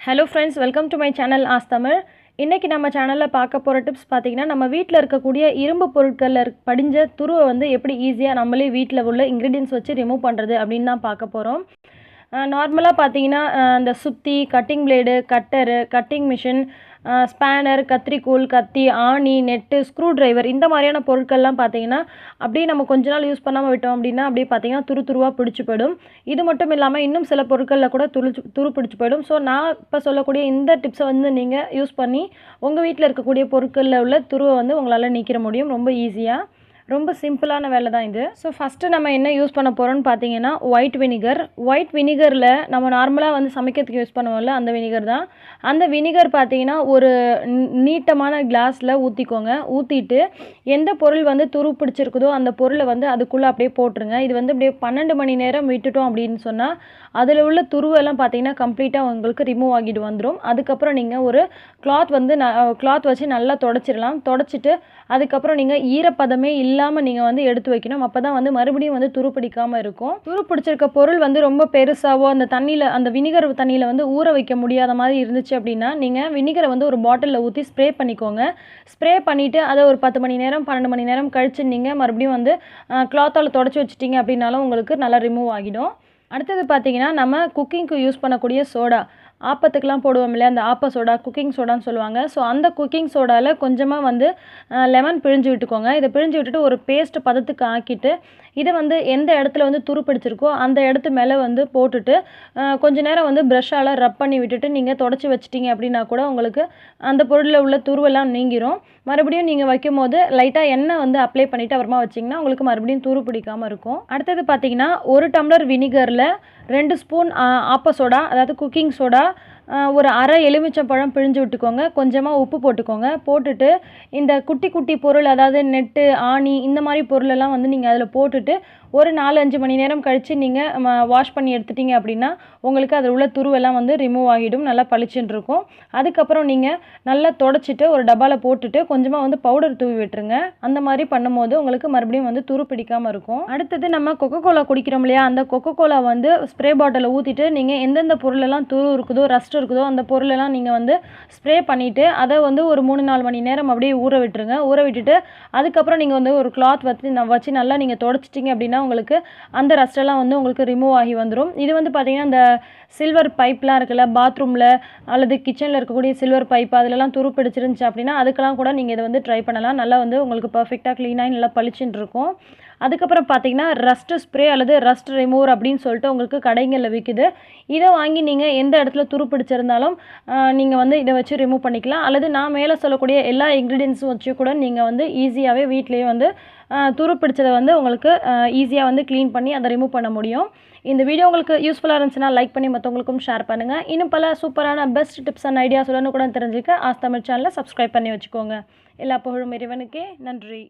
Hello friends, welcome to my channel Astamil. இன்னைக்கு நம்ம சேனல்ல பார்க்க போற டிப்ஸ் பாத்தீங்கன்னா நம்ம வீட்ல இருக்கக்கூடிய இரும்பு பொருட்கள்ல படிஞ்ச துருவ வந்து எப்படி ஈஸியா நம்மளே வீட்ல உள்ள இன்கிரிடியன்ட்ஸ் வச்சு ரிமூவ் பண்றது அப்படினு தான் பார்க்க போறோம். நார்மலா பாத்தீங்கன்னா அந்த சுத்தி, cutting blade, cutter, cutting machine, spanner, கத்திரிக்கோல், கத்தி, ஆணி, நெட்டு, ஸ்க்ரூ டிரைவர் இந்த மாதிரியான பொருட்கள்லாம் பார்த்தீங்கன்னா அப்படியே நம்ம கொஞ்ச நாள் யூஸ் பண்ணாமல் விட்டோம் அப்படின்னா அப்படியே பார்த்தீங்கன்னா துருவா பிடிச்சி போயிடும். இது மட்டும் இல்லாமல் இன்னும் சில பொருட்களில் கூட துரு பிடிச்சி போயிடும். ஸோ நான் இப்போ சொல்லக்கூடிய இந்த டிப்ஸை வந்து நீங்கள் யூஸ் பண்ணி உங்கள் வீட்டில் இருக்கக்கூடிய பொருட்களில் உள்ள துருவை வந்து உங்களால் நீக்கிற முடியும் ரொம்ப ஈஸியாக. ரொம்ப சிம்பிளான வேலை தான் இது. ஸோ ஃபஸ்ட்டு நம்ம என்ன யூஸ் பண்ண போகிறோம்னு பார்த்தீங்கன்னா ஒயிட் வினிகரில் நம்ம நார்மலாக வந்து சமைக்கிறதுக்கு யூஸ் பண்ணுவோம்ல அந்த வினிகர் தான். அந்த வினிகர் பார்த்தீங்கன்னா ஒரு நீட்டமான கிளாஸில் ஊற்றிக்கோங்க. ஊற்றிட்டு எந்த பொருள் வந்து துரு பிடிச்சிருக்குதோ அந்த பொருளை வந்து அதுக்குள்ளே அப்படியே போட்டுருங்க. இது வந்து அப்படியே 12 மணி நேரம் விட்டுட்டோம் அப்படின்னு சொன்னால் அதில் உள்ள துருவெல்லாம் பார்த்தீங்கன்னா கம்ப்ளீட்டாக உங்களுக்கு ரிமூவ் ஆகிட்டு வந்துடும். அதுக்கப்புறம் நீங்கள் ஒரு கிளாத் வச்சு நல்லா தொடச்சிடலாம். தொடச்சிட்டு அதுக்கப்புறம் நீங்கள் ஈரப்பதமே இல்லாமல் நீங்கள் வந்து எடுத்து வைக்கணும். அப்போ தான் வந்து மறுபடியும் வந்து துரு பிடிக்காமல் இருக்கும். துரு பிடிச்சிருக்க பொருள் வந்து ரொம்ப பெருசாவோ அந்த வினிகர் தண்ணியில் வந்து ஊற வைக்க முடியாத மாதிரி இருந்துச்சு அப்படின்னா நீங்கள் வினிகரை வந்து ஒரு பாட்டிலில் ஊற்றி ஸ்ப்ரே பண்ணிக்கோங்க. ஸ்ப்ரே பண்ணிவிட்டு அதை ஒரு 10 மணி நேரம் 12 மணி நேரம் கழித்து நீங்கள் மறுபடியும் வந்து கிளாத்தால் தொடச்சி வச்சிட்டிங்க அப்படின்னாலும் உங்களுக்கு நல்லா ரிமூவ் ஆகிடும். அடுத்தது பார்த்தீங்கன்னா நம்ம குக்கிங்க்கு யூஸ் பண்ணக்கூடிய சோடா, ஆப்பத்துக்கெலாம் போடுவோம் இல்லையா அந்த ஆப்ப சோடா, குக்கிங் சோடான்னு சொல்லுவாங்க. ஸோ அந்த குக்கிங் சோடாவில் கொஞ்சமாக வந்து லெமன் பிழிஞ்சு விட்டுக்கோங்க. இதை பிழிஞ்சு விட்டுட்டு ஒரு பேஸ்ட் பதத்துக்கு ஆக்கிட்டு இதை வந்து எந்த இடத்துல வந்து துரு பிடிச்சிருக்கோ அந்த இடத்து மேலே வந்து போட்டுட்டு கொஞ்ச நேரம் வந்து ப்ரஷ்ஷால் ரப் பண்ணி விட்டுட்டு நீங்கள் தொடச்சி வச்சிட்டிங்க அப்படின்னா கூட உங்களுக்கு அந்த பொருளில் உள்ள துருவெல்லாம் நீங்கிரும். மறுபடியும் நீங்கள் வைக்கும் போது லைட்டாக எண்ணெய் வந்து அப்ளை பண்ணிவிட்டு அப்புறமா வச்சிங்கன்னா உங்களுக்கு மறுபடியும் துரு பிடிக்காமல் இருக்கும். அடுத்தது பார்த்தீங்கன்னா 1 டம்ளர் வினிகரில் 2 ஸ்பூன் ஆப்ப சோடா அதாவது குக்கிங் சோடா, ஒரு அரை எலுமிச்சம்பழம் பிழிஞ்சு விட்டுக்கோங்க. கொஞ்சமாக உப்பு போட்டுக்கோங்க. போட்டுட்டு இந்த குட்டி குட்டி பொருள் அதாவது நெட்டு, ஆணி இந்த மாதிரி பொருளெல்லாம் வந்து நீங்கள் அதில் போட்டுட்டு ஒரு 4-5 மணி நேரம் கழித்து நீங்கள் வாஷ் பண்ணி எடுத்துட்டிங்க அப்படின்னா உங்களுக்கு அதில் உள்ள துருவெல்லாம் வந்து ரிமூவ் ஆகிடும். நல்லா பளிச்சுன்னு இருக்கும். அதுக்கப்புறம் நீங்கள் நல்லா தொடச்சிட்டு ஒரு டப்பாவில் போட்டுட்டு கொஞ்சமாக வந்து பவுடர் தூவி விட்டுருங்க. அந்த மாதிரி பண்ணும்போது உங்களுக்கு மறுபடியும் வந்து துரு பிடிக்காமல் இருக்கும். அடுத்தது நம்ம கொக்கோகோலா குடிக்கிறோம் இல்லையா அந்த கொக்கோகோலா வந்து ஸ்ப்ரே பாட்டிலில் ஊற்றிட்டு நீங்கள் எந்தெந்த பொருளெல்லாம் துரு இருக்குதோ ரஸ்ட் இருக்குதோ அந்த பொருளெல்லாம் நீங்கள் வந்து ஸ்ப்ரே பண்ணிவிட்டு அதை வந்து ஒரு 3-4 மணி நேரம் அப்படியே ஊற விட்டுருங்க. ஊற விட்டுட்டு அதுக்கப்புறம் நீங்கள் வந்து ஒரு கிளாத் வச்சு நல்லா நீங்கள் தொடச்சிட்டிங்க அப்படின்னா உங்களுக்கு அந்த ரஸ்டெல்லாம் வந்து உங்களுக்கு ரிமூவ் ஆகி வந்துடும். இது வந்து பார்த்தீங்கன்னா இந்த சில்வர் பைப்லாம் இருக்குல்ல பாத்ரூமில் அல்லது கிச்சனில் இருக்கக்கூடிய சில்வர் பைப் அதிலெல்லாம் துரு பிடிச்சிருந்துச்சு அப்படின்னா அதுக்கெல்லாம் கூட நீங்கள் இதை வந்து ட்ரை பண்ணலாம். நல்லா வந்து உங்களுக்கு பர்ஃபெக்டாக க்ளீனாக நல்லா பளிச்சுன்னு இருக்கும். அதுக்கப்புறம் பார்த்தீங்கன்னா ரஸ்ட் ஸ்ப்ரே அல்லது ரஸ்ட் ரிமூவர் அப்படின்னு சொல்லிட்டு உங்களுக்கு கடைகளில் விற்குது. இதை வாங்கி நீங்கள் எந்த இடத்துல துரு பிடிச்சிருந்தாலும் நீங்கள் வந்து இதை வச்சு ரிமூவ் பண்ணிக்கலாம். அல்லது நான் மேலே சொல்லக்கூடிய எல்லா இன்க்ரீடியன்ஸும் வச்சு கூட நீங்கள் வந்து ஈஸியாகவே வீட்டிலேயே வந்து துரு பிடிச்சதை வந்து உங்களுக்கு ஈஸியாக வந்து க்ளீன் பண்ணி அதை ரிமூவ் பண்ண முடியும். இந்த வீடியோ உங்களுக்கு யூஸ்ஃபுல்லாக இருந்துச்சுன்னா லைக் பண்ணி மற்றவங்களுக்கும் ஷேர் பண்ணுங்கள். இன்னும் பல சூப்பரான பெஸ்ட் டிப்ஸ் அண்ட் ஐடியாஸ் உடனுக்குடன் தெரிஞ்சுக்க ஆஸ்தமிழ் சேனலை சப்ஸ்கிரைப் பண்ணி வச்சுக்கோங்க. எல்லா புகழும் இறைவனுக்கே. நன்றி.